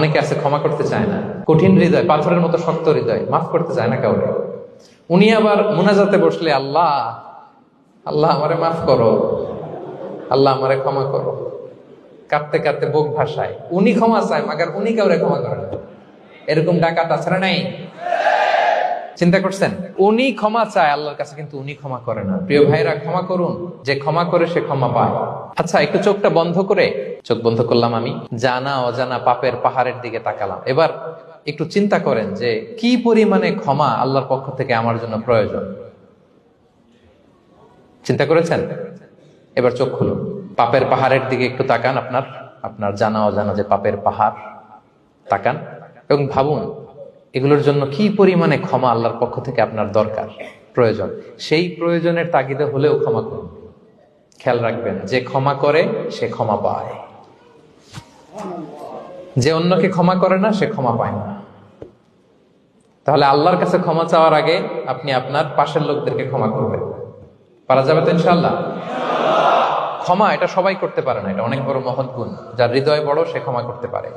অনেকে আছে ক্ষমা করতে চায় না, কঠিন হৃদয়, পাথরের মতো শক্ত হৃদয়, মাফ করতে চায় না কাউকে। উনি আবার মুনাজাতে বসলে আল্লাহ আল্লাহ আমারে মাফ করো, আল্লাহ আমারে ক্ষমা করো, কাঁদতে কাঁদতে বুক ভাসায়। উনি ক্ষমা চায়, মাগার উনি কাউরে ক্ষমা করেন না। এরকম ডাকাত আছে না নাই? চিন্তা করছেন? উনি ক্ষমা চায় আল্লাহর কাছে, কিন্তু উনি ক্ষমা করে না। প্রিয় ভাইরা, ক্ষমা করুন। যে ক্ষমা করে সে ক্ষমা পায়। আচ্ছা, একটু চোখটা বন্ধ করে, চোখ বন্ধ করলাম আমি, জানা অজানা পাপের পাহাড়ের দিকে তাকালাম। এবার একটু চিন্তা করেন যে কি পরিমাণে ক্ষমা আল্লাহর পক্ষ থেকে আমার জন্য প্রয়োজন। চিন্তা করেছেন? এবার চোখ খুলুন, পাপের পাহাড়ের দিকে একটু তাকান, আপনার জানা অজানা যে পাপের পাহাড়, তাকান এবং ভাবুন এগুলোর জন্য কি পরিমাণে ক্ষমা আল্লাহর পক্ষ থেকে আপনার দরকার, প্রয়োজন। সেই প্রয়োজনের তাগিদে হলেও ক্ষমা করুন। খেয়াল রাখবেন, যে ক্ষমা করে সে ক্ষমা পায়, যে অন্যকে ক্ষমা করে না সে ক্ষমা পায় না। তাহলে আল্লাহর কাছে ক্ষমা চাওয়ার আগে আপনি আপনার পাশের লোকদেরকে ক্ষমা করবেন। পারা যাবে তো ইনশাআল্লাহ? ক্ষমা এটা সবাই করতে পারে না, এটা অনেক বড় মহৎ গুণ। যার হৃদয় বড় সে ক্ষমা করতে পারে।